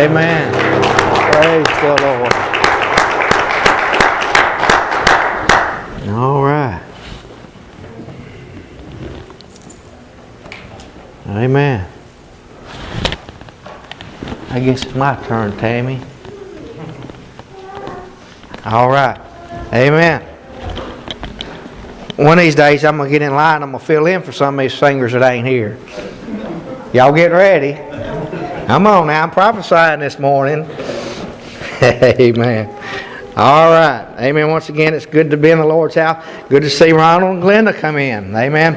Amen. Praise the Lord. All right. Amen. I guess it's my turn, Tammy. All right. Amen. One of these days I'm going to get in line. I'm going to fill in for some of these singers that ain't here. Y'all get ready. Come on now. I'm prophesying this morning. Amen. All right. Amen. Once again, it's good to be in the Lord's house. Good to see Ronald and Glenda come in. Amen.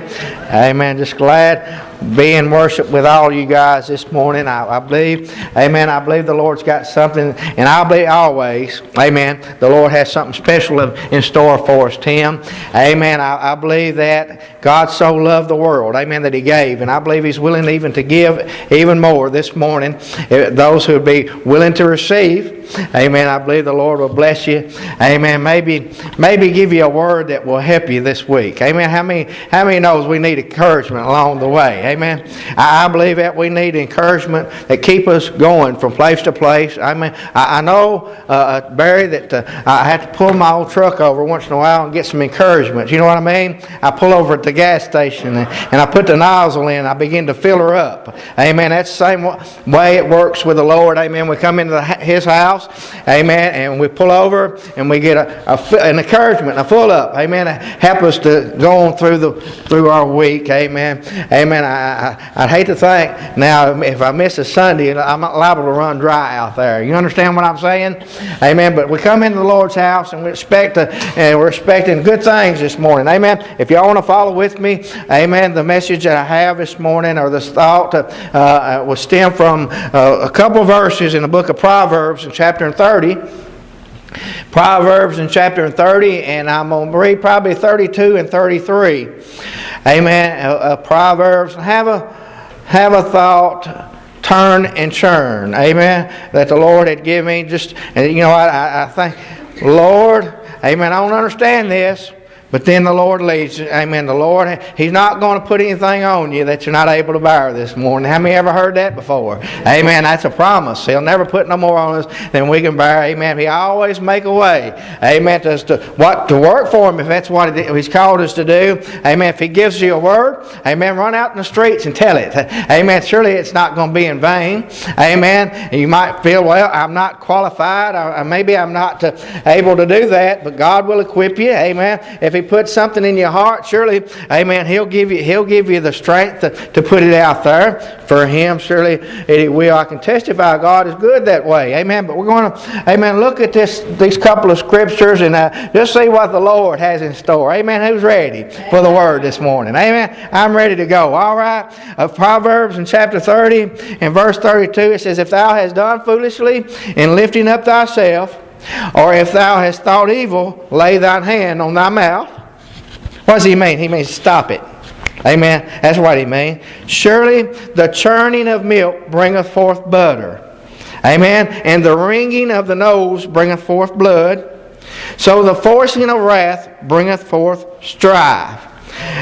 Amen. Just glad be in worship with all you guys this morning. I believe, amen, I believe the Lord's got something, and I believe always, amen, the Lord has something special in store for us, Tim. Amen. I believe that God so loved the world, amen, that He gave, and I believe He's willing even to give even more this morning. Those who would be willing to receive, amen, I believe the Lord will bless you. Amen. Maybe give you a word that will help you this week. Amen. How many knows we need encouragement along the way? Amen. I believe that we need encouragement that keep us going from place to place. Amen. I know, Barry, that I have to pull my old truck over once in a while and get some encouragement. You know what I mean? I pull over at the gas station and I put the nozzle in. I begin to fill her up. Amen. That's the same way it works with the Lord. Amen. We come into His house. Amen. And we pull over and we get an encouragement, a full up. Amen. Help us to go on through our week. Amen. Amen. I'd hate to think now if I miss a Sunday, I'm not liable to run dry out there. You understand what I'm saying? Amen. But we come into the Lord's house and we're expecting good things this morning. Amen. If y'all want to follow with me, amen, the message that I have this morning or this thought will stem from a couple of verses in the book of Proverbs in chapter 30. Proverbs in chapter 30, and I'm going to read probably 32 and 33. Amen. Proverbs. Have a thought, turn and churn. Amen. That the Lord had given me. Just, and you know, I think, Lord, amen, I don't understand this. But then the Lord leads. Amen. The Lord, He's not going to put anything on you that you're not able to bear this morning. How many ever heard that before? Amen. That's a promise. He'll never put no more on us than we can bear. Amen. He always make a way. Amen. To work for Him if that's what He's called us to do. Amen. If He gives you a word, amen, run out in the streets and tell it. Amen. Surely it's not going to be in vain. Amen. And you might feel, well, I'm not qualified. Or maybe I'm not able to do that. But God will equip you. Amen. If He puts something in your heart, surely, amen, He'll give you the strength to put it out there for Him. Surely He will. I can testify God is good that way. Amen. But we're going to, amen, look at these couple of scriptures and just see what the Lord has in store. Amen. Who's ready for the word this morning? Amen. I'm ready to go. All right. Proverbs in chapter 30 and verse 32, it says, if thou hast done foolishly in lifting up thyself, or if thou hast thought evil, lay thine hand on thy mouth. What does He mean? He means stop it. Amen. That's what He means. Surely the churning of milk bringeth forth butter. Amen. And the wringing of the nose bringeth forth blood. So the forcing of wrath bringeth forth strife.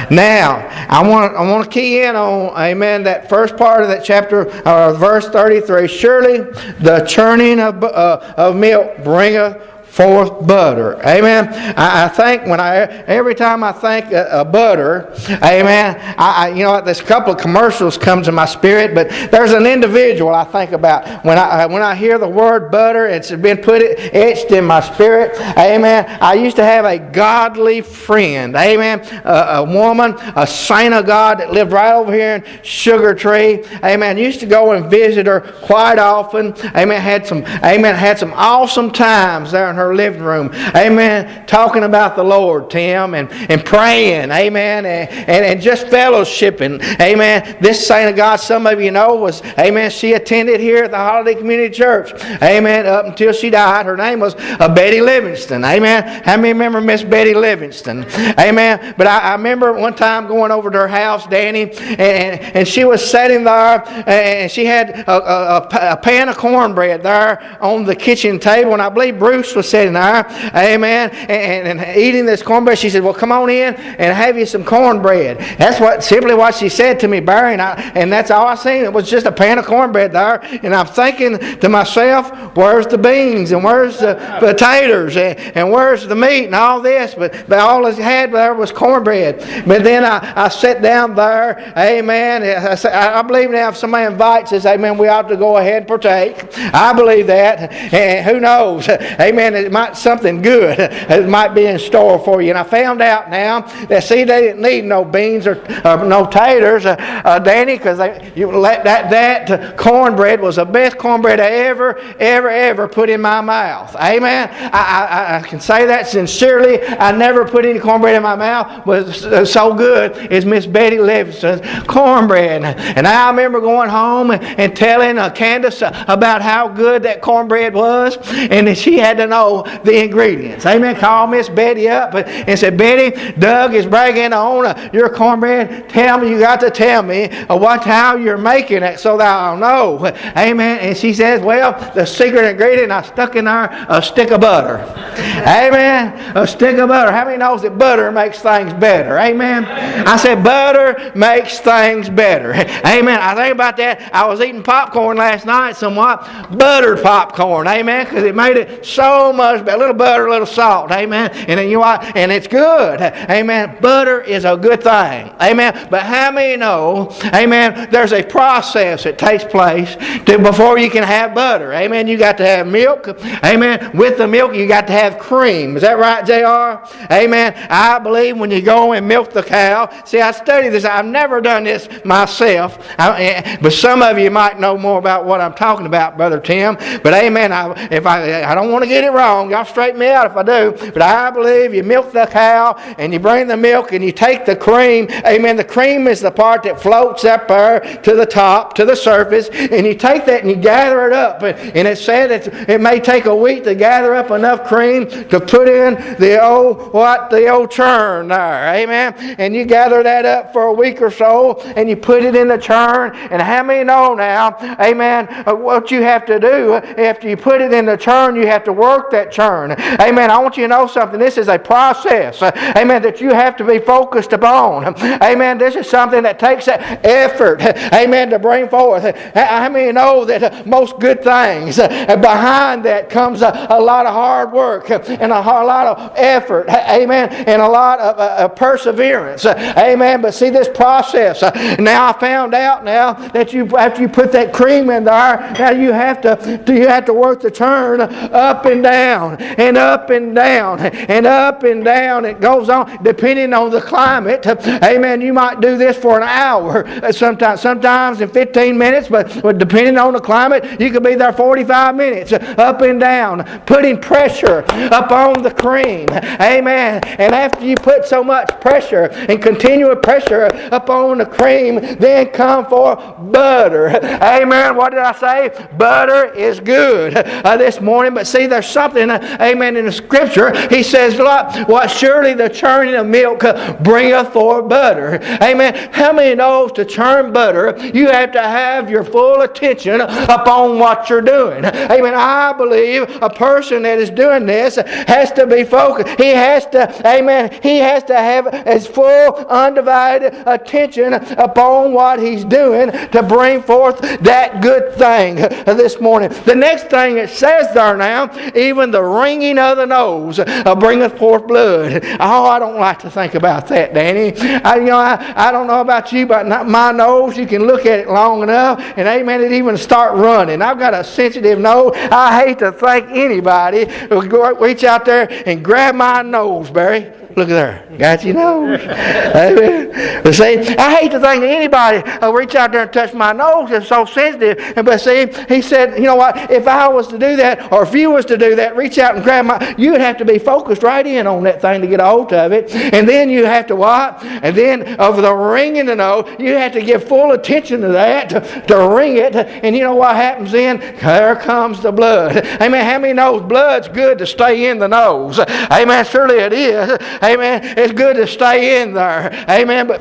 Now, I want to key in on, amen, that first part of that chapter, verse 33. Surely the churning of milk bringeth forth butter. Amen. I think every time I think of butter, amen, you know, there's a couple of commercials come to my spirit, but there's an individual I think about when I hear the word butter. It's been etched in my spirit. Amen. I used to have a godly friend. Amen. A woman, a saint of God that lived right over here in Sugar Tree. Amen. Used to go and visit her quite often. Amen. Had some awesome times there in her living room. Amen. Talking about the Lord, Tim, and praying. Amen. And just fellowshipping. Amen. This saint of God, some of you know, was, amen, she attended here at the Holiday Community Church. Amen. Up until she died. Her name was Betty Livingston. Amen. How many remember Miss Betty Livingston? Amen. But I remember one time going over to her house, Danny, and she was sitting there, and she had a pan of cornbread there on the kitchen table, and I believe Bruce was sitting there, amen, and eating this cornbread. She said, well, come on in and have you some cornbread. That's simply what she said to me, Barry, and that's all I seen. It was just a pan of cornbread there, and I'm thinking to myself, where's the beans, and where's the potatoes, and where's the meat, and all this, but all I had there was cornbread. But then I sat down there, amen. I believe now if somebody invites us, amen, we ought to go ahead and partake. I believe that, and who knows, amen, it might something good, it might be in store for you. And I found out now that, see, they didn't need no beans or no taters, Danny, because that cornbread was the best cornbread I ever put in my mouth. Amen. I can say that sincerely. I never put any cornbread in my mouth was so good as Miss Betty Livingston's cornbread. And I remember going home and telling Candace about how good that cornbread was, and she had to know the ingredients. Amen. Called Miss Betty up and said, Betty, Doug is bragging on your cornbread. Tell me, you got to tell me how you're making it so that I'll know. Amen. And she says, well, the secret ingredient, I stuck in there a stick of butter. Amen. A stick of butter. How many knows that butter makes things better? Amen. I said, butter makes things better. Amen. I think about that. I was eating popcorn last night somewhat. Buttered popcorn. Amen. Because it made it so much better. A little butter, a little salt. Amen. And then and it's good. Amen. Butter is a good thing. Amen. But how many know, amen, there's a process that takes place before you can have butter. Amen. You got to have milk. Amen. With the milk, you got to have cream. Is that right, JR? Amen. I believe when you go and milk the cow, see, I studied this. I've never done this myself. But some of you might know more about what I'm talking about, Brother Tim. But amen, I don't want to get it wrong. Y'all straighten me out if I do. But I believe you milk the cow and you bring the milk and you take the cream. Amen. The cream is the part that floats up there to the top, to the surface. And you take that and you gather it up. And it said it may take a week to gather up enough cream to put in the old churn there. Amen. And you gather that up for a week or so and you put it in the churn. And how many know now, amen, what you have to do after you put it in the churn, you have to work that churn. Amen. I want you to know something. This is a process, amen, that you have to be focused upon. Amen. This is something that takes effort, amen, to bring forth. How many know that most good things, behind that comes a lot of hard work and a lot of effort, amen, and a lot of perseverance, amen. But see this process. Now I found out now that after you put that cream in there, now you have to work the churn up and down and up and down and up and down. It goes on depending on the climate. Amen. You might do this for an hour, sometimes in 15 minutes, but depending on the climate, you could be there 45 minutes, up and down, putting pressure upon the cream. Amen. And after you put so much pressure and continual pressure upon the cream, then come for butter. Amen. What did I say? Butter is good this morning. But see, there's something, amen, in the scripture. He says, what surely the churning of milk bringeth forth butter. Amen. How many knows to churn butter, you have to have your full attention upon what you're doing. Amen. I believe a person that is doing this has to be focused. He has to, amen, he has to have his full, undivided attention upon what he's doing to bring forth that good thing this morning. The next thing it says there now, even the wringing of the nose bringeth forth blood. Oh, I don't like to think about that, Danny. I don't know about you, but my nose, you can look at it long enough, and amen, it even start running. I've got a sensitive nose. I hate to think anybody will reach out there and grab my nose, Barry. Look at there. Got your nose. Amen. But see, I hate to think anybody will reach out there and touch my nose. It's so sensitive. But see, he said, you know what? If I was to do that, or if you was to do that, reach out and grab you would have to be focused right in on that thing to get a hold of it. And then you have to what? And then over the ringing the nose, you have to give full attention to that, to ring it. And you know what happens then? There comes the blood. Amen. How many knows blood's good to stay in the nose? Amen. Surely it is. Amen. It's good to stay in there. Amen. But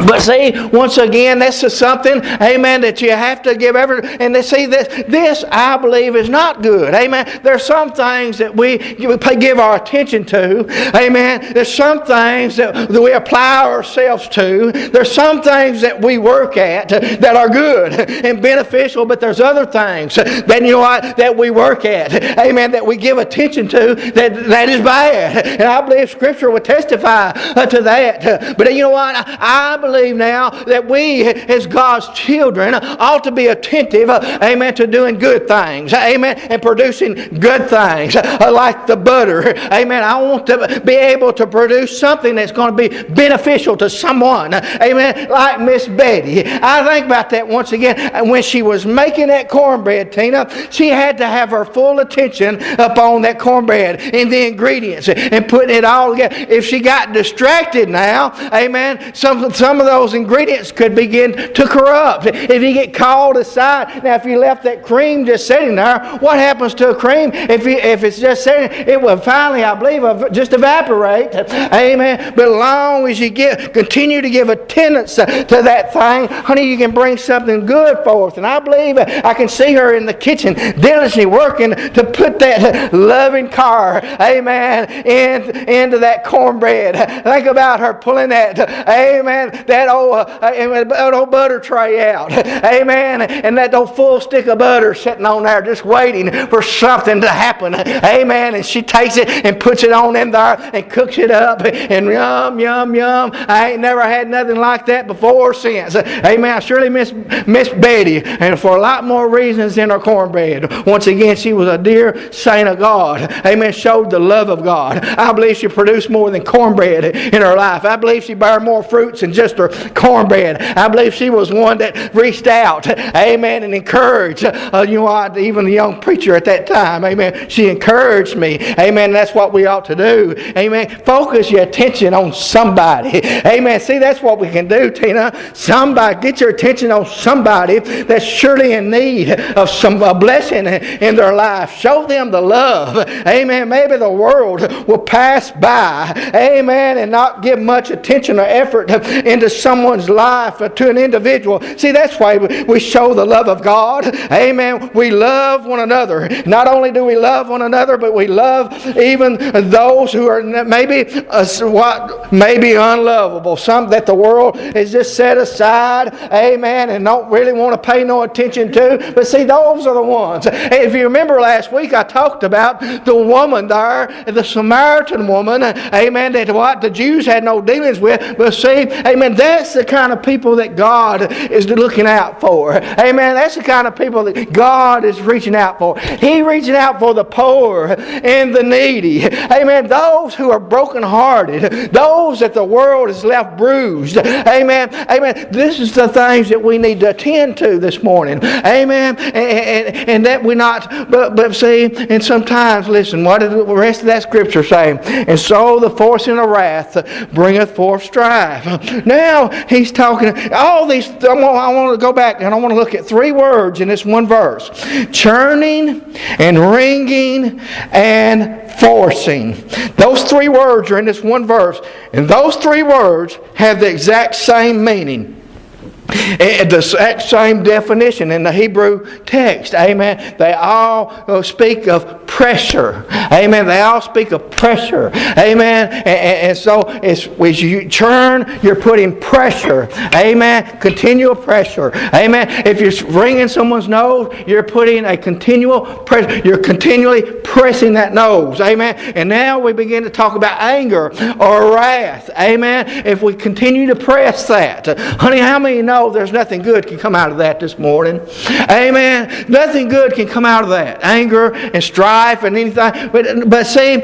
But see, once again, this is something, amen, that you have to give and they see this I believe is not good. Amen. There's some things that we give our attention to. Amen. There's some things that we apply ourselves to. There's some things that we work at that are good and beneficial, but there's other things that we work at. Amen. That we give attention to that is bad. And I believe Scripture would testify to that. But you know what? I believe now that we as God's children ought to be attentive, amen, to doing good things, amen, and producing good things like the butter. Amen. I want to be able to produce something that's going to be beneficial to someone. Amen. Like Miss Betty. I think about that once again. When she was making that cornbread, Tina, she had to have her full attention upon that cornbread and the ingredients and putting it all together. If she got distracted now, amen, some of those ingredients could begin to corrupt. If you get called aside, now if you left that cream just sitting there, what happens to a cream? If it's just sitting, it will finally, I believe, just evaporate. Amen. But as long as you continue to give attendance to that thing, honey, you can bring something good forth. And I believe I can see her in the kitchen diligently working to put that loving car, amen, into that cornbread. Think about her pulling that, amen, that old butter tray out, amen, and that old full stick of butter sitting on there just waiting for something to happen, amen, and she takes it and puts it on in there and cooks it up, and yum, yum, yum. I ain't never had nothing like that before or since. Amen. I surely miss Betty, and for a lot more reasons than her cornbread. Once again, she was a dear saint of God. Amen. Showed the love of God. I believe she produced more than cornbread in her life. I believe she bare more fruits than just her cornbread. I believe she was one that reached out, amen, and encouraged, even the young preacher at that time, amen. She encouraged me, amen. That's what we ought to do, amen. Focus your attention on somebody, amen. See, that's what we can do, Tina. Somebody, get your attention on somebody that's surely in need of a blessing in their life. Show them the love, amen. Maybe the world will pass by, amen, and not give much attention or effort into someone's life, to an individual. See, that's why we show the love of God, amen. We love one another. Not only do we love one another, but we love even those who are maybe unlovable. Some that the world has just set aside, amen, and don't really want to pay no attention to. But see, those are the ones. If you remember last week, I talked about the woman there, the Samaritan woman, amen, that the Jews had no dealings with. But see, amen, that's the kind of people that God is looking out for. Amen, that's the kind of people that God is reaching out for. He's reaching out for the poor and the needy. Amen, those who are brokenhearted, those that the world has left bruised. Amen, amen. This is the things that we need to attend to this morning. Amen, and that we not, but see, and sometimes, listen, what does the rest of that scripture say? And so the forcing of wrath bringeth forth strife. Now, he's talking, all these, I want to go back and I want to look at three words in this one verse. Churning and wringing and forcing. Those three words are in this one verse. And those three words have the exact same meaning. The exact same definition in the Hebrew text. Amen. They all speak of pressure. Amen. They all speak of pressure. Amen. And so as you churn, you're putting pressure. Amen. Continual pressure. Amen. If you're wringing someone's nose, you're putting a continual pressure. You're continually pressing that nose. Amen. And now we begin to talk about anger or wrath. Amen. If we continue to press that. Honey, how many know there's nothing good can come out of that this morning? Amen. Nothing good can come out of that. Anger and strife and anything. But see,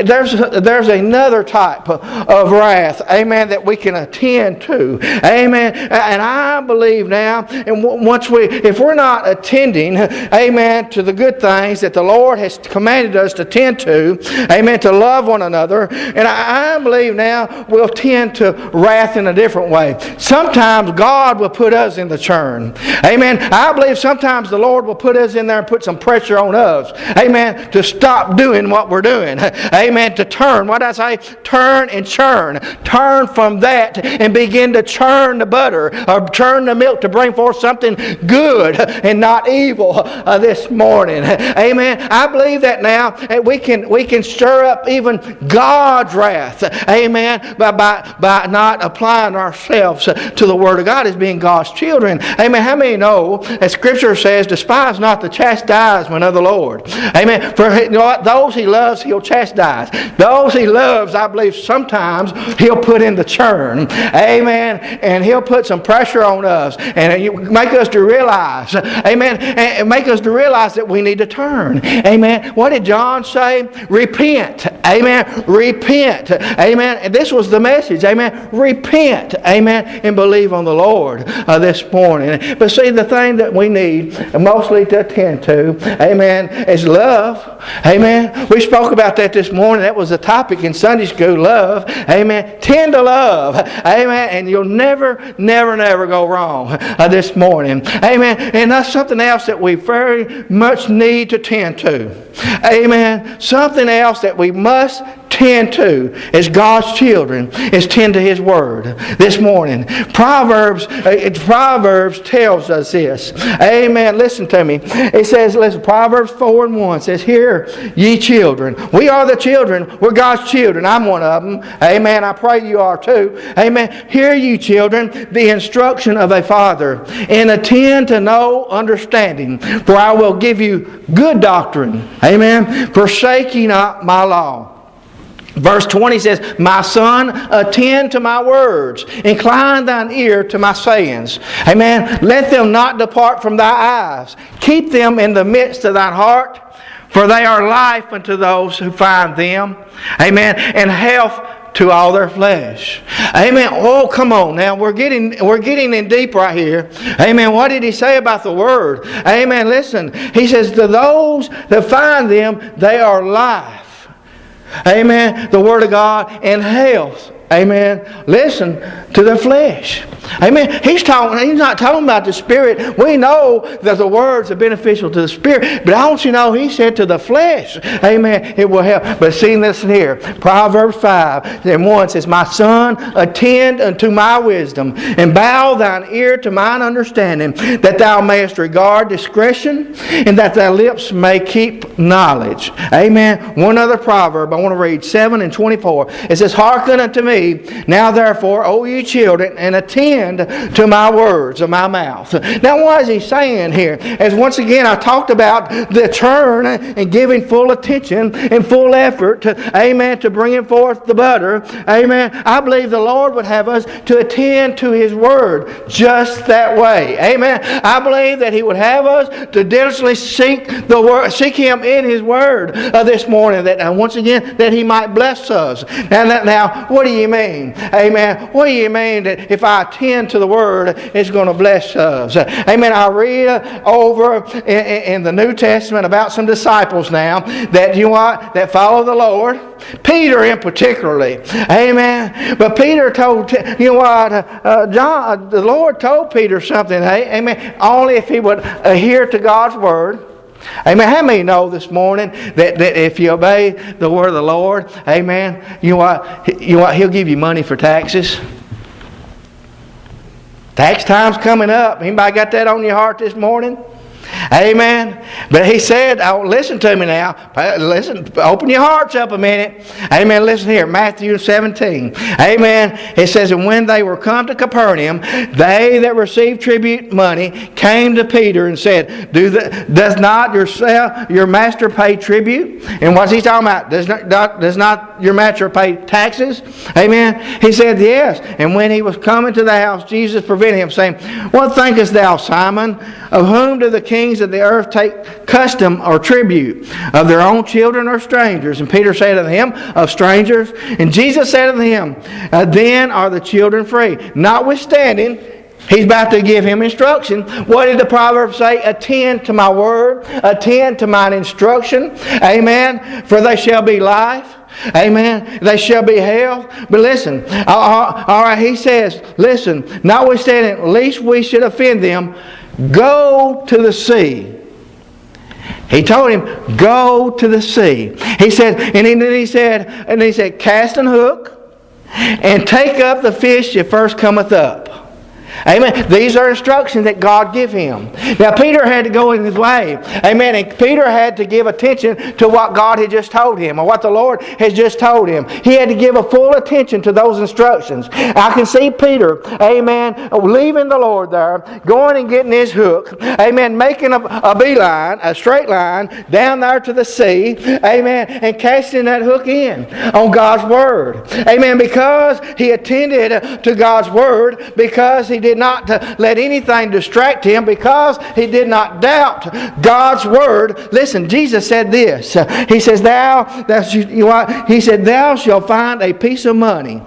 there's another type of wrath, amen, that we can attend to. Amen. And I believe now, and if we're not attending, amen, to the good things that the Lord has commanded us to tend to, amen, to love one another, and I believe now we'll tend to wrath in a different way. Sometimes God will put us in the churn. Amen. I believe sometimes the Lord will put us in there and put some pressure on us. Amen. To stop doing what we're doing. Amen. To turn. What did I say? Turn and churn. Turn from that and begin to churn the butter or churn the milk to bring forth something good and not evil this morning. Amen. I believe that now we can stir up even God's wrath. Amen. By not applying ourselves to the Word of God as being God's children. Amen. How many know that Scripture says, despise not the chastisement of the Lord. Amen. For you know what? Those He loves, He'll chastise. Those He loves, I believe sometimes He'll put in the churn. Amen. And He'll put some pressure on us and make us to realize. Amen. And make us to realize that we need to turn. Amen. What did John say? Repent. Amen. Repent. Amen. And this was the message. Amen. Repent. Amen. And believe on the Lord this morning. But see, the thing that we need mostly to attend to, amen, is love. Amen. We spoke about that this morning. That was the topic in Sunday school, love. Amen. Tend to love. Amen. And you'll never go wrong this morning. Amen. And that's something else that we very much need to tend to. Amen. Something else that we must tend to as God's children is tend to His Word this morning. Proverbs tells us this. Amen. Listen to me. It says, listen, Proverbs 4:1 says, hear ye children. We are the children. We're God's children. I'm one of them. Amen. I pray you are too. Amen. Hear ye children the instruction of a father, and attend to no understanding, for I will give you good doctrine. Amen. Forsake ye not my law. Verse 20 says, my son, attend to my words. Incline thine ear to my sayings. Amen. Let them not depart from thy eyes. Keep them in the midst of thine heart, for they are life unto those who find them. Amen. And health to all their flesh. Amen. Oh, come on now. We're getting in deep right here. Amen. What did He say about the Word? Amen. Listen. He says, to those that find them, they are life. Amen. The Word of God and health. Amen. Listen to the flesh. Amen. He's not talking about the spirit. We know that the words are beneficial to the spirit. But I want you to know He said to the flesh. Amen. It will help. But see, listen here. Proverbs 5:1 says, my son, attend unto my wisdom, and bow thine ear to mine understanding, that thou mayest regard discretion, and that thy lips may keep knowledge. Amen. One other proverb I want to read, 7:24. It says, hearken unto me, now therefore, O ye children, and attend to my words of my mouth. Now what is he saying here? As once again I talked about the churn and giving full attention and full effort to, amen, to bringing forth the butter. Amen. I believe the Lord would have us to attend to His Word just that way. Amen. I believe that He would have us to diligently seek the Word, seek Him in His Word this morning, that once again that He might bless us. Now what do you mean? Amen. What do you mean that if I attend to the Word, it's going to bless us? Amen. I read over in the New Testament about some disciples now that, you know what, that follow the Lord. Peter in particularly. Amen. But Peter told, you know what, the Lord told Peter something. Amen. Only if he would adhere to God's Word. Amen. How many know this morning that if you obey the word of the Lord, amen, you know what, He'll give you money for taxes? Tax time's coming up. Anybody got that on your heart this morning? Amen. But He said, listen to me now. Listen, open your hearts up a minute. Amen. Listen here. Matthew 17. Amen. It says, and when they were come to Capernaum, they that received tribute money came to Peter and said, does not your master pay tribute? And what's he talking about? Does not your master pay taxes? Amen. He said, yes. And when he was coming to the house, Jesus prevented him, saying, what thinkest thou, Simon? Of whom do the kings of the earth take custom or tribute? Of their own children or strangers? And Peter said unto him, of strangers. And Jesus said unto him, then are the children free. Notwithstanding, He's about to give him instruction. What did the proverb say? Attend to my word. Attend to mine instruction. Amen. For they shall be life. Amen. They shall be held. But listen, all right, he says, listen, notwithstanding, least we should offend them, go to the sea. He told him, go to the sea. He said, and he said, cast an hook and take up the fish that first cometh up. Amen. These are instructions that God give him. Now Peter had to go in his way. Amen. And Peter had to give attention to what God had just told him, or what the Lord has just told him. He had to give a full attention to those instructions. I can see Peter, amen, leaving the Lord there, going and getting his hook, amen, making a beeline, a straight line, down there to the sea, amen, and casting that hook in on God's Word. Amen. Because he attended to God's Word, because he did not let anything distract him, because he did not doubt God's Word. Listen, Jesus said this. He says, He said, thou shalt find a piece of money.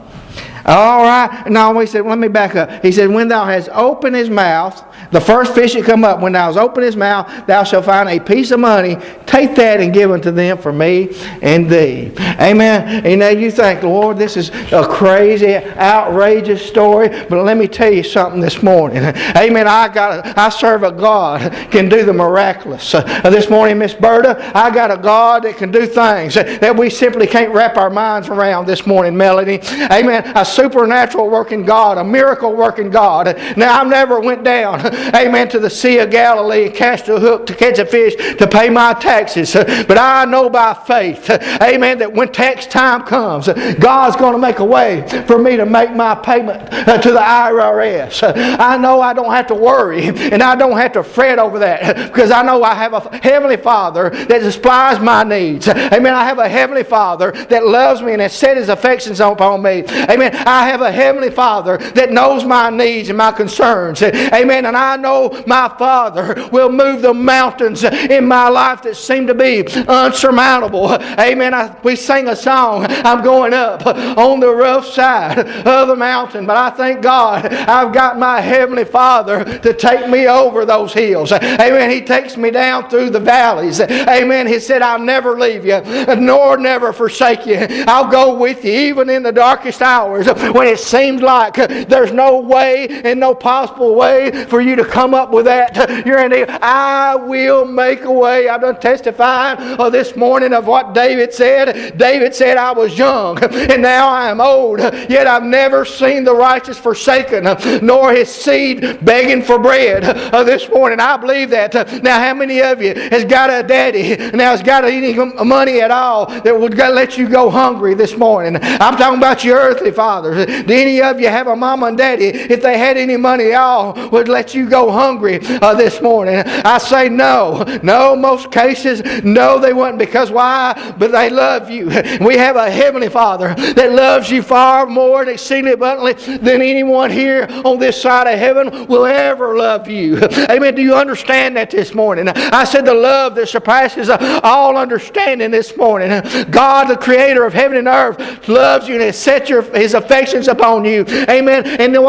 All right. No, he said, let me back up. He said, when thou hast opened his mouth, the first fish that come up, when thou hast opened his mouth, thou shalt find a piece of money. Take that and give unto them for me and thee. Amen. And now you think, Lord, this is a crazy, outrageous story. But let me tell you something this morning. Amen. I serve a God that can do the miraculous. This morning, Miss Berta, I got a God that can do things that we simply can't wrap our minds around this morning, Melody. Amen. A supernatural working God, a miracle working God. Now, I never went down, amen, to the Sea of Galilee and cast a hook to catch a fish to pay my taxes. But I know by faith, amen, that when tax time comes, God's going to make a way for me to make my payment to the IRS. I know I don't have to worry and I don't have to fret over that, because I know I have a Heavenly Father that supplies my needs. Amen. I have a Heavenly Father that loves me and has set His affections upon me. Amen. I have a Heavenly Father that knows my needs and my concerns. Amen. And I know my Father will move the mountains in my life that seem to be unsurmountable. Amen. We sing a song, I'm going up on the rough side of the mountain. But I thank God I've got my Heavenly Father to take me over those hills. Amen. He takes me down through the valleys. Amen. He said, I'll never leave you, nor never forsake you. I'll go with you even in the darkest hours when it seems like there's no way and no possible way for you to come up with that. You're in the, I will make a way. I've done testifying this morning of what David said. David said, I was young and now I am old, yet I've never seen the righteous forsaken, nor his seed begging for bread. This morning, I believe that. Now, how many of you has got a daddy now has got any money at all that would let you go hungry this morning? I'm talking about your earthly fathers. Do any of you have a mama and daddy, if they had any money at all, would let you go hungry this morning? I say no. No, most cases, no, they wouldn't. Because why? But they love you. We have a Heavenly Father that loves you far more and exceedingly abundantly than anyone here on this side of heaven will ever love you. Amen. Do you understand that this morning? I said the love that surpasses all understanding this morning. God, the creator of heaven and earth, loves you and has set His affections upon you. Amen. And you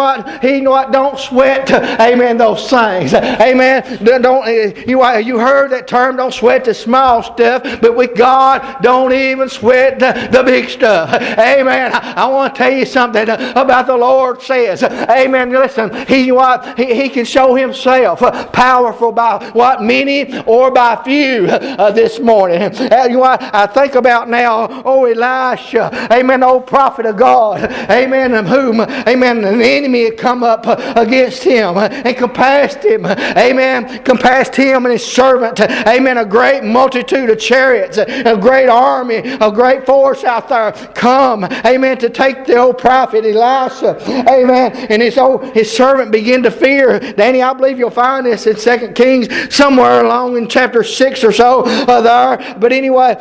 know what? Don't sweat, amen, those things. Amen. You heard that term, don't sweat the small stuff, but with God, don't even sweat the big stuff. Amen. I want to tell you something about the Lord says. Amen. Listen, He can show Himself powerful by what? Many or by few this morning. I think about now, Elisha, amen, old prophet of God, amen, of whom, amen, an enemy had come up against him and compassed him, amen, compassed him and his servant, amen, a great multitude of chariots, a great army, a great force out there come, amen, to take the old prophet Elisha, amen, and his servant began to fear. Danny, I believe you'll find this in 2 Kings somewhere along in chapter 6 or so there. But anyway,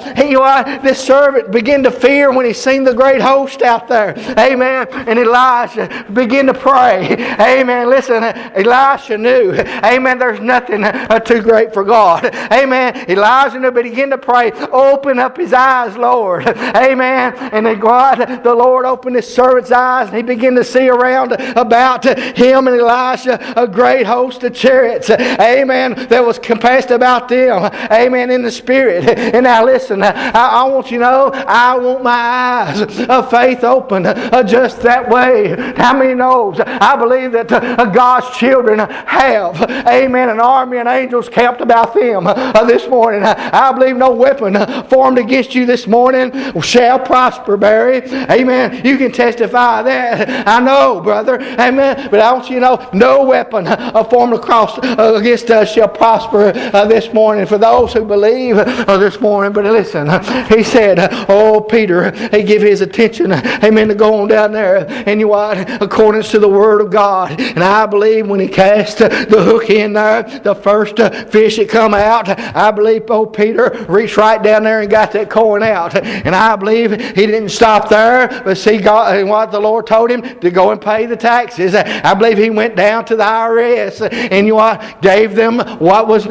this servant began to fear when he seen the great host out there. Amen. Amen. And Elijah began to pray. Amen. Listen, Elisha knew. Amen. There's nothing too great for God. Amen. Elijah began to pray. Open up his eyes, Lord. Amen. And then God, the Lord opened his servant's eyes, and he began to see around about him and Elisha a great host of chariots. Amen. That was compassed about them. Amen. In the spirit. And now listen, I want you to know, I want my eyes of faith open just that way. How many knows? I believe that God's children have, amen, an army and angels camped about them this morning. I believe no weapon formed against you this morning shall prosper, Barry. Amen. You can testify that. I know, brother. Amen. But I want you to know, no weapon formed against us shall prosper this morning for those who believe this morning. But listen, he said, oh, Peter, he give his attention, amen, to go on down there. And you know what? According to the Word of God. And I believe when he cast the hook in there, the first fish that come out, I believe old Peter reached right down there and got that coin out. And I believe he didn't stop there, but see God, what the Lord told him to go and pay the taxes. I believe he went down to the IRS and you know what? Gave them what was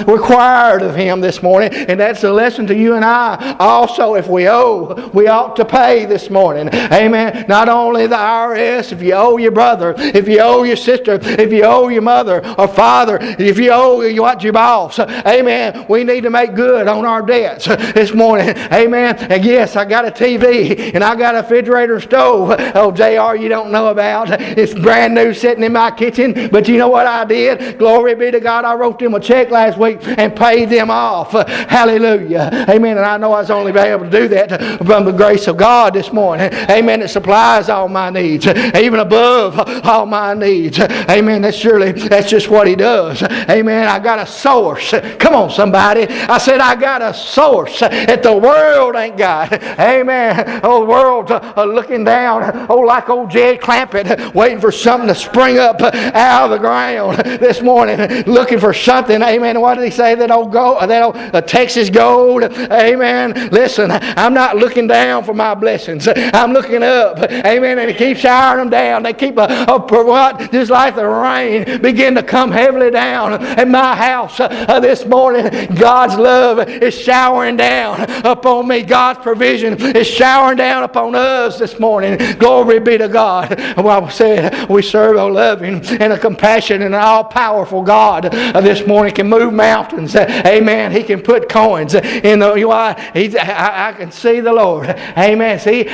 required of him this morning. And that's a lesson to you and I. Also, if we owe, we ought to pay this morning. Amen. Not only the IRS, if you owe your brother, if you owe your sister, if you owe your mother or father, if you owe your boss, amen, we need to make good on our debts this morning. Amen. And yes, I got a TV and I got a refrigerator stove. Oh, JR, you don't know about. It's brand new sitting in my kitchen. But you know what I did? Glory be to God. I wrote them a check last week and paid them off. Hallelujah. Amen. And I know I was only able to do that from the grace of God this morning. Amen. It supplies all my needs, even above all my needs. Amen. That's just what He does. Amen. I got a source. Come on, somebody. I said I got a source that the world ain't got. Amen. Oh, the world's looking down, like old Jed Clampett, waiting for something to spring up out of the ground this morning, looking for something. Amen. What did he say? That old Texas gold. Amen. Listen, I'm not looking down for my blessings. I'm looking up. Amen. And He keeps showering them down. They keep just like the rain begin to come heavily down at my house this morning. God's love is showering down upon me. God's provision is showering down upon us this morning. Glory be to God. The Bible said we serve a loving and a compassionate and all-powerful God. This morning can move mountains. Amen. He can put coins in the. I can see the Lord. Amen. See,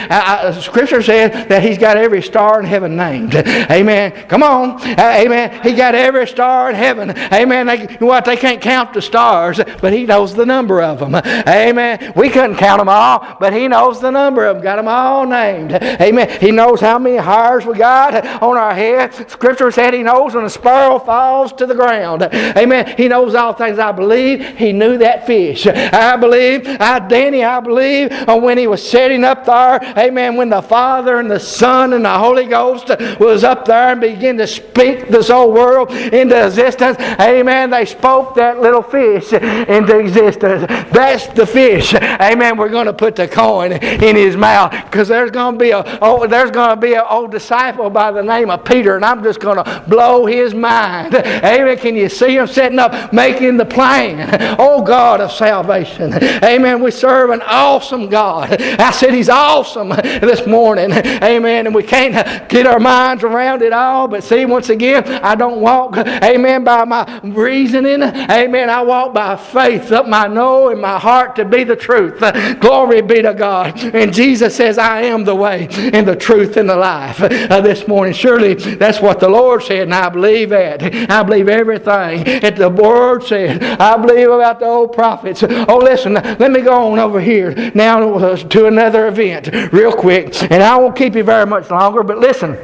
Scripture says that He's got every star in heaven named. Amen. Come on. Amen. He got every star in heaven. Amen. They can't count the stars, but He knows the number of them. Amen. We couldn't count them all, but He knows the number of them. Got them all named. Amen. He knows how many hairs we got on our head. Scripture said He knows when a sparrow falls to the ground. Amen. He knows all things. I believe He knew that fish. I believe when He was setting up there, amen, when the Father and the Son and the Holy Ghost was up there and began to speak this whole world into existence, amen, they spoke that little fish into existence. That's the fish. Amen. We're going to put the coin in his mouth because there's going to be an old disciple by the name of Peter, and I'm just going to blow his mind. Amen. Can you see him setting up, making the plan? Oh, God of salvation. Amen. We serve an awesome God. I said He's awesome this morning. Amen. And we can't get our minds around it all. But see, once again, I don't walk, amen, by my reasoning. Amen. I walk by faith. Up my know in my heart to be the truth. Glory be to God. And Jesus says, I am the way and the truth and the life. This morning, surely that's what the Lord said, and I believe that. I believe everything that the Word said. I believe about the old prophets. Oh, listen, let me go on over here now to another event real quick. And I won't keep you very much longer, but listen.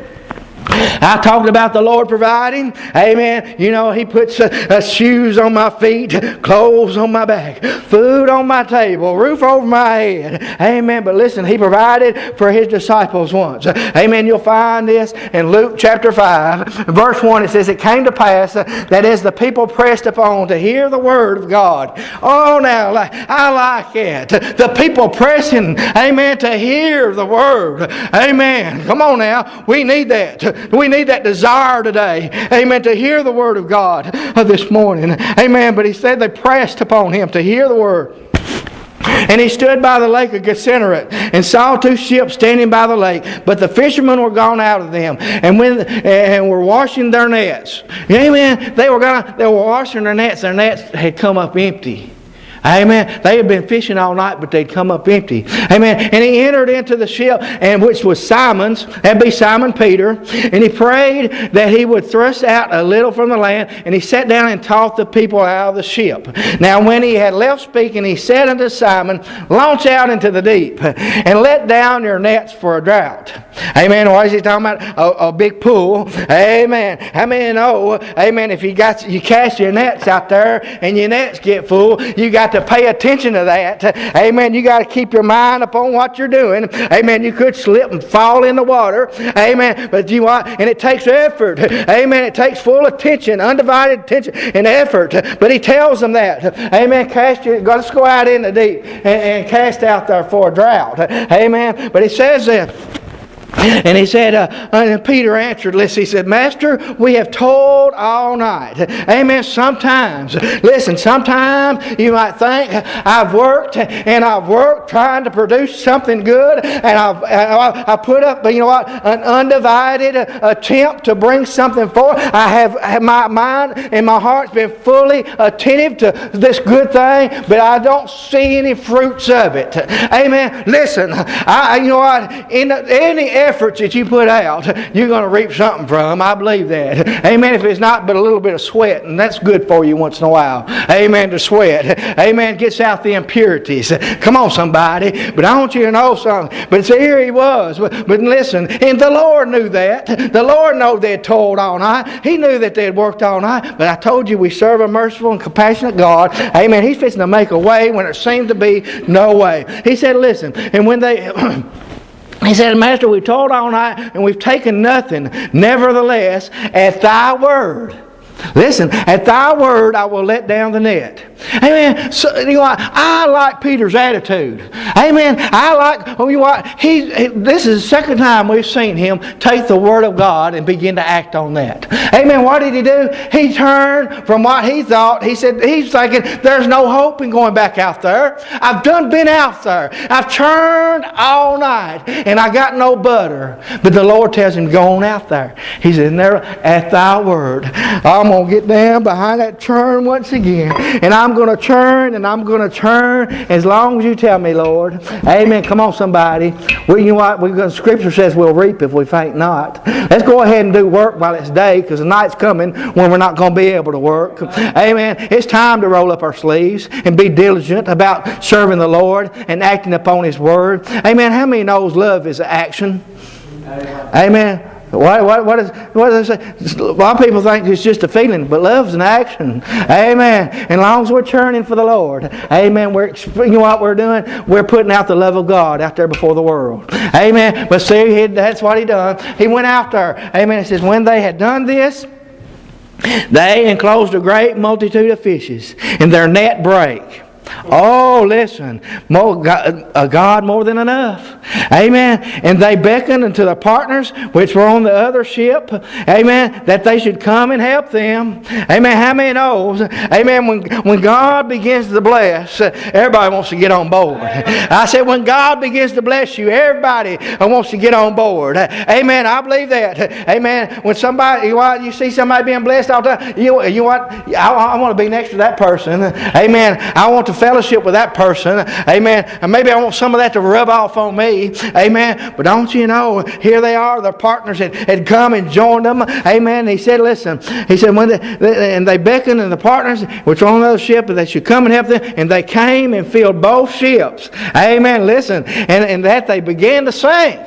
I talked about the Lord providing. Amen. You know, He puts shoes on my feet, clothes on my back, food on my table, roof over my head. Amen. But listen, He provided for His disciples once. Amen. You'll find this in Luke chapter 5, verse 1. It says, it came to pass that as the people pressed upon to hear the word of God. Oh, now, I like it. The people pressing, amen, to hear the word. Amen. Come on now. We need that. We need that desire today. Amen. To hear the word of God this morning. Amen. But he said they pressed upon him to hear the word. And he stood by the lake of Gennesaret and saw two ships standing by the lake, but the fishermen were gone out of them and were washing their nets. Amen. They were washing their nets. Their nets had come up empty. Amen. They had been fishing all night, but they'd come up empty. Amen. And he entered into the ship, and which was Simon's. That'd be Simon Peter. And he prayed that he would thrust out a little from the land. And he sat down and taught the people out of the ship. Now when he had left speaking, he said unto Simon, launch out into the deep, and let down your nets for a draught. Amen. What is he talking about? A big pool. Amen. How many know? Amen. If you cast your nets out there, and your nets get full, you got to pay attention to that. Amen. You got to keep your mind upon what you're doing. Amen. You could slip and fall in the water. Amen. But you know what? And it takes effort. Amen. It takes full attention, undivided attention and effort. But he tells them that. Amen. Let's go out in the deep and cast out there for a drought. Amen. But he says that. And he said, and Peter answered, listen, he said, Master, we have toiled all night. Amen. Sometimes you might think, I've worked trying to produce something good, and I put up, you know what, an undivided attempt to bring something forth. I have my mind and my heart's been fully attentive to this good thing, but I don't see any fruits of it. Amen. Listen, you know what, in any efforts that you put out, you're going to reap something from. I believe that. Amen. If it's not but a little bit of sweat, and that's good for you once in a while. Amen. To sweat. Amen. Gets out the impurities. Come on, somebody. But I want you to know something. But see, here he was. But listen, and the Lord knew that. The Lord knew they had toiled all night. He knew that they had worked all night. But I told you we serve a merciful and compassionate God. Amen. He's fixing to make a way when there seemed to be no way. He said, listen, and when they... He said, Master, we've toiled all night and we've taken nothing. Nevertheless, at thy word. Listen, at thy word I will let down the net. Amen. So, you know what? I like Peter's attitude. Amen. I like, you know what? This is the second time we've seen him take the word of God and begin to act on that. Amen. What did he do? He turned from what he thought. He's thinking, there's no hope in going back out there. I've been out there. I've churned all night and I got no butter. But the Lord tells him, go on out there. He's in there at thy word. I'm going to get down behind that churn once again. And I'm going to churn and I'm going to churn as long as you tell me, Lord. Amen. Come on, somebody. You know what? Scripture says we'll reap if we faint not. Let's go ahead and do work while it's day, because the night's coming when we're not going to be able to work. Amen. It's time to roll up our sleeves and be diligent about serving the Lord and acting upon His word. Amen. How many knows love is action? Amen. What does it say? A lot of people think it's just a feeling, but love's an action. Amen. And as long as we're churning for the Lord, amen, you know what we're doing? We're putting out the love of God out there before the world. Amen. But see, that's what he done. He went out there. Amen. It says, when they had done this, they enclosed a great multitude of fishes, and their net brake. Oh, listen, God more than enough. Amen. And they beckoned unto the partners which were on the other ship, amen, that they should come and help them. Amen. How many knows? Amen. When God begins to bless, everybody wants to get on board. I said, when God begins to bless you, everybody wants to get on board. Amen. I believe that. Amen. When somebody, you see somebody being blessed all the time, you know what? I want to be next to that person. Amen. I want to fellowship with that person. Amen. And maybe I want some of that to rub off on me. Amen. But don't you know, here they are, their partners had come and joined them. Amen. And he said, listen, he said, and they beckoned, and the partners which were on the other ship, that they should come and help them, and they came and filled both ships. Amen. Listen, and that they began to sink.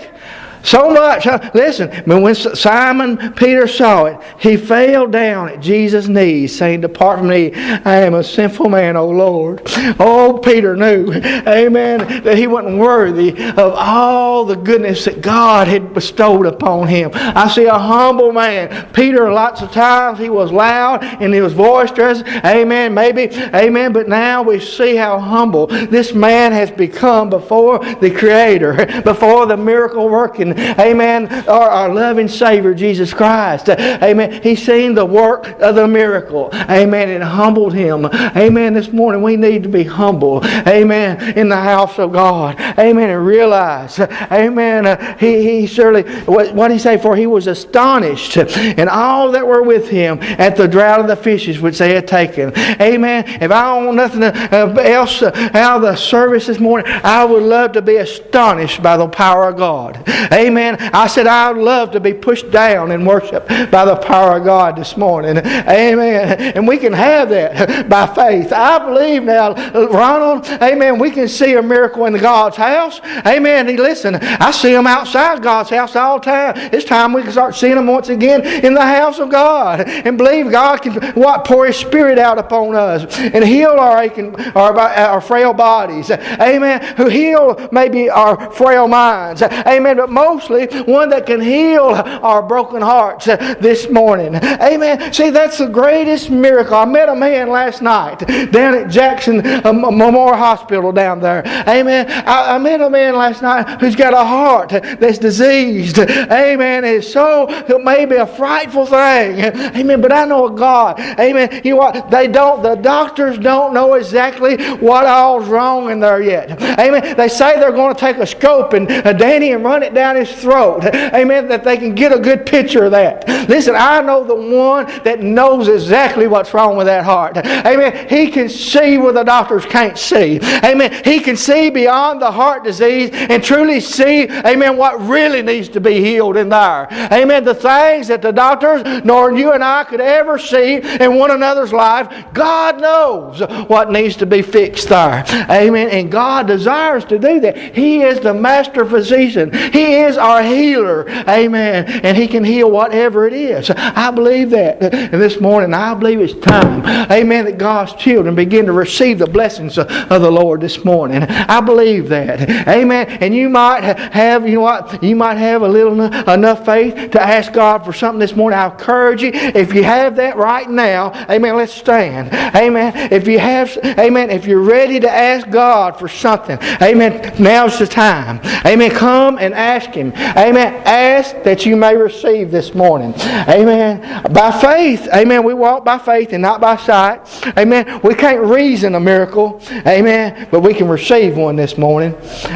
So much. Listen, when Simon Peter saw it, he fell down at Jesus' knees, saying, "Depart from me, I am a sinful man, O Lord." Oh, Peter knew, amen, that he wasn't worthy of all the goodness that God had bestowed upon him. I see a humble man. Peter, lots of times, he was loud and he was boisterous. Amen, maybe. Amen, but now we see how humble this man has become before the Creator, before the miracle working, amen, our loving Savior, Jesus Christ. Amen. He's seen the work of the miracle. Amen. And humbled him. Amen. This morning we need to be humble. Amen. In the house of God. Amen. And realize, amen, he surely, what did he say? For he was astonished, and all that were with him at the draught of the fishes which they had taken. Amen. If I don't want nothing else out of the service this morning, I would love to be astonished by the power of God. Amen. I said I would love to be pushed down in worship by the power of God this morning. Amen. And we can have that by faith. I believe now, Ronald, amen, we can see a miracle in God's house. Amen. Listen, I see them outside God's house all the time. It's time we can start seeing them once again in the house of God. And believe God can pour His Spirit out upon us and heal our aching, our frail bodies. Amen. Who heal maybe our frail minds. Amen. But mostly one that can heal our broken hearts this morning. Amen. See, that's the greatest miracle. I met a man last night down at Jackson Memorial Hospital down there. Amen. I met a man last night who's got a heart that's diseased. Amen. It's so, it may be a frightful thing. Amen. But I know a God. Amen. You know what? The doctors don't know exactly what all's wrong in there yet. Amen. They say they're going to take a scope and Danny and run it down his throat. Amen. That they can get a good picture of that. Listen, I know the one that knows exactly what's wrong with that heart. Amen. He can see where the doctors can't see. Amen. He can see beyond the heart disease and truly see, amen, what really needs to be healed in there. Amen. The things that the doctors nor you and I could ever see in one another's life, God knows what needs to be fixed there. Amen. And God desires to do that. He is the master physician. He is our healer. Amen. And He can heal whatever it is. I believe that. And this morning, I believe it's time, amen, that God's children begin to receive the blessings of the Lord this morning. I believe that. Amen. And you might have, you know what, you might have a little enough faith to ask God for something this morning. I encourage you, if you have that right now, amen, let's stand. Amen. If you have, amen, if you're ready to ask God for something, amen, now's the time. Amen. Come and ask Him. Amen. Ask that you may receive this morning. Amen. By faith. Amen. We walk by faith and not by sight. Amen. We can't reason a miracle. Amen. But we can receive one this morning.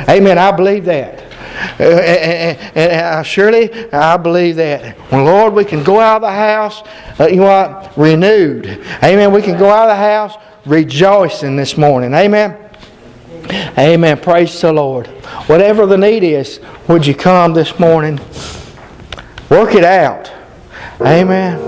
Amen. I believe that. And surely I believe that. Well, Lord, we can go out of the house, you know what, renewed. Amen. We can go out of the house rejoicing this morning. Amen. Amen. Praise the Lord. Whatever the need is, would you come this morning? Work it out. Amen.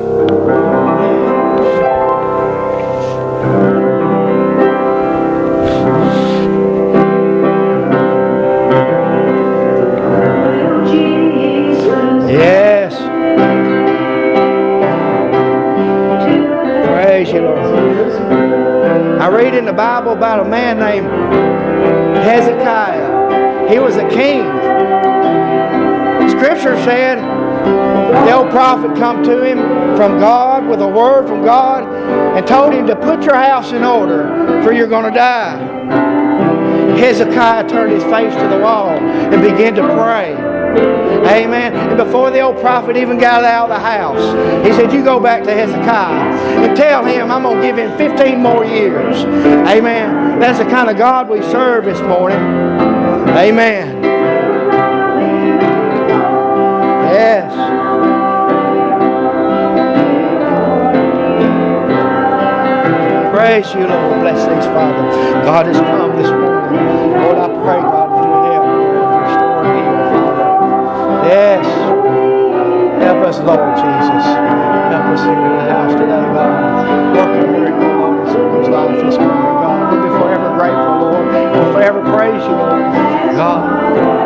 Yes. Praise you, Lord. I read in the Bible about a man named Hezekiah. He was a king. Scripture said the old prophet come to him from God with a word from God and told him to put your house in order, for you're going to die. Hezekiah turned his face to the wall and began to pray. Amen. And before the old prophet even got out of the house, he said, you go back to Hezekiah and tell him I'm going to give him 15 more years. Amen. That's the kind of God we serve this morning. Amen. Yes. Praise you, Lord. Bless these, Father. God has come this morning. Lord, I pray, God, that you help, Lord, restore and heal, Father. Yes. Help us, Lord Jesus. Help us here in the house today, God. Work a miracle, Lord, in someone's life this morning, God. We'll be forever grateful, Lord. We'll forever praise you, Lord. God,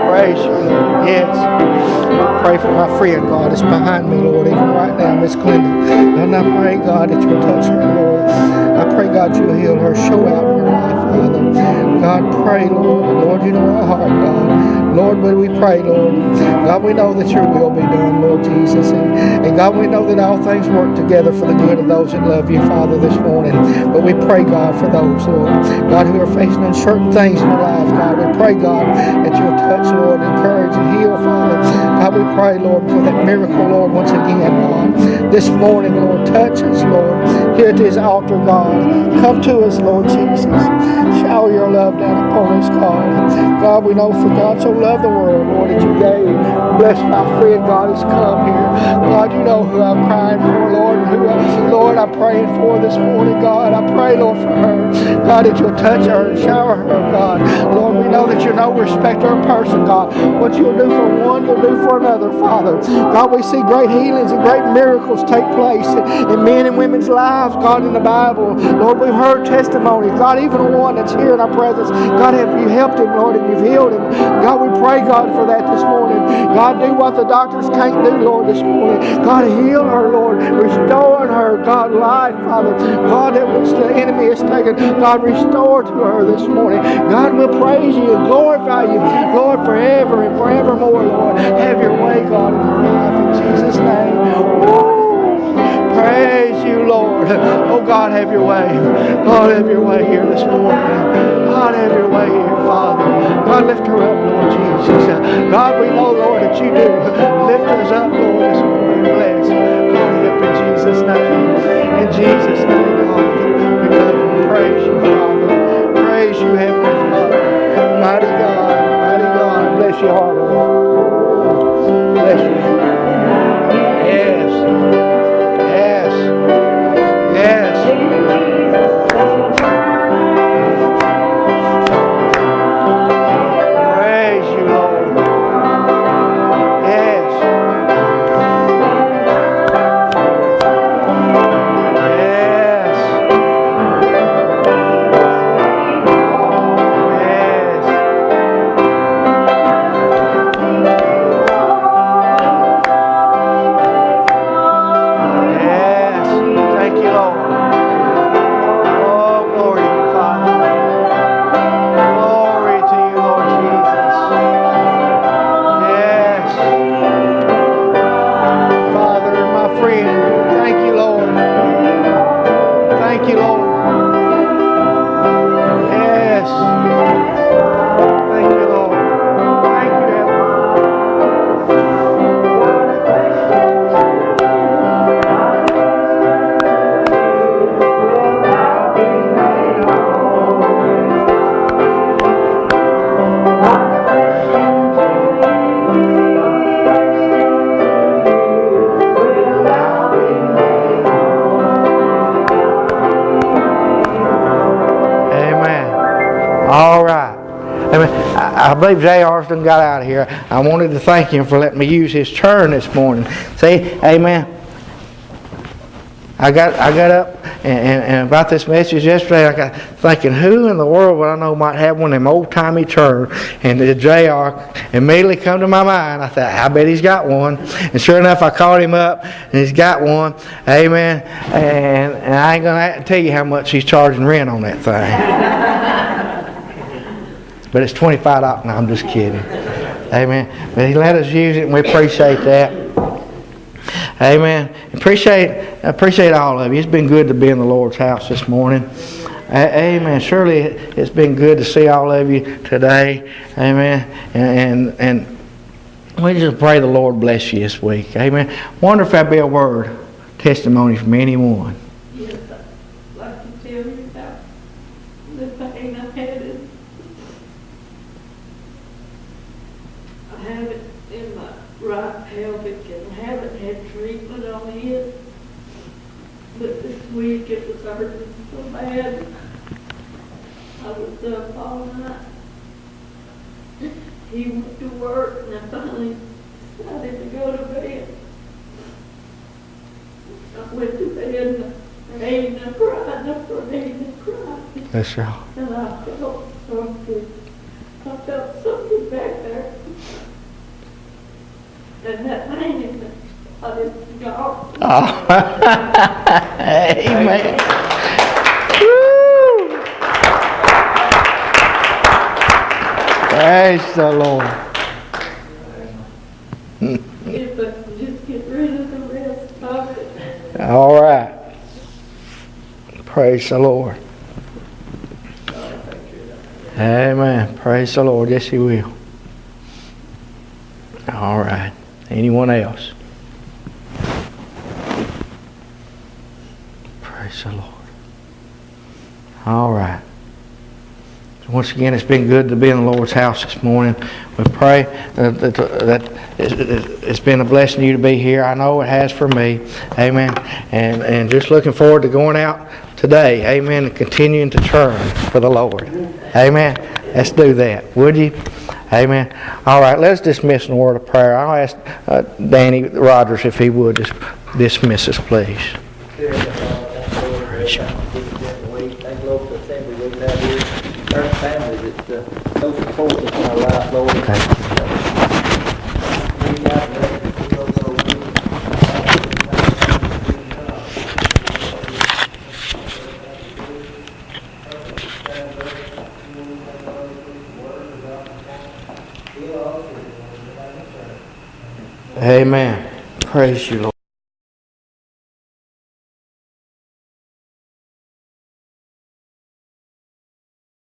praise you, Lord. Yes. Pray for my friend, God, that's behind me, Lord, even right now, Miss Glenda. And I pray, God, that you'll touch her, Lord. I pray, God, you'll heal her, show out in her life, Father. God, pray, Lord. Lord, you know our heart, God. Lord, but we pray, Lord. God, we know that your will be done, Lord Jesus. And God, we know that all things work together for the good of those that love you, Father, this morning. But we pray, God, for those, Lord, God, who are facing uncertain things in their lives, God. We pray, God, that you'll touch, Lord, encourage and heal, Father. God, we pray, Lord, for that miracle, Lord, once again, God. This morning, Lord, touch us, Lord, here at this altar, God. Come to us, Lord Jesus. Shower your love down upon us, God. God, we know for God so loved the world, Lord, that you gave. Bless my friend, God, who's come here. God, you know who I'm crying for, Lord, and who, Lord, I'm praying for this morning, God. I pray, Lord, for her. God, that you'll touch her and shower her, God. Lord, we know that you're no respecter of person, God. What you'll do for one, you'll do for another, Father. God, we see great healings and great miracles take place in men and women's lives, God, in the Bible. Lord, we've heard testimonies. God, even the one that's here in our presence. God, have you helped him, Lord, and you've healed him. God, we pray, God, for that this morning. God, do what the doctors can't do, Lord, this morning. God, heal her, Lord. Restore her, God, life, Father. God, that which the enemy has taken, God, restore to her this morning. God, we'll praise you and glorify you, Lord, forever and forevermore, Lord. Have your way, God, in her life, in Jesus' name. Woo! Praise you, Lord. Oh, God, have your way. God, have your way here this morning. God, have your way here, Father. God, lift her up, Lord Jesus. God, we know, Lord, that you do. Lift us up, Lord, this morning. Bless. God, help in Jesus' name. In Jesus' name, God. We love you and praise you, Father. Praise you, Heavenly Father. Mighty God, mighty God. Bless your heart, Lord. Bless you. Yes. Yes. Yes. Praise you, Lord. Yes. Yes. Yes. Thank you, Lord. Oh, glory to you, Father. Glory to you, Lord Jesus. Yes. Father, my friend, thank you, Lord. Thank you, Lord. Yes. Thank you, Lord. Thank you, Heavenly. Amen. All right. Amen. I believe J.R.'s done got out of here. I wanted to thank him for letting me use his turn this morning. See, amen. I got up and about this message yesterday, I got thinking, who in the world would I know might have one of them old-timey turns? And the J.R. immediately come to my mind. I thought, I bet he's got one. And sure enough, I called him up, and he's got one. Amen. And I ain't going to tell you how much he's charging rent on that thing. But it's $25. No, I'm just kidding. Amen. But he let us use it, and we appreciate that. Amen. Appreciate all of you. It's been good to be in the Lord's house this morning. Amen. Surely it's been good to see all of you today. Amen. And we just pray the Lord bless you this week. Amen. Wonder if there'd be a word, testimony from anyone. Yes, I'd like to tell you about the pain I had. I have it in my right pelvic and I haven't had treatment on it. But this week it was hurting so bad. I was up all night. He went to work and I finally decided to go to bed. I went to bed and I prayed and I cried and I prayed and I cried. That's right. And I felt something back there. And that man, I just got. Oh. Amen. Woo. Praise the Lord. If I could just get rid of the rest of it. All right. Praise the Lord. Amen. Praise the Lord. Yes, He will. All right. Anyone else? Praise the Lord. All right. Once again, it's been good to be in the Lord's house this morning. We pray that it's been a blessing to you to be here. I know it has for me. Amen. And just looking forward to going out today. Amen. And continuing to churn for the Lord. Amen. Let's do that. Would you? Amen. All right. Let's dismiss in a word of prayer. I'll ask Danny Rogers if he would just dismiss us, please. Praise you. Thank you, Lord, for the assembly we've had here. Our family that so support us in our life, Lord. Amen. Praise you, Lord.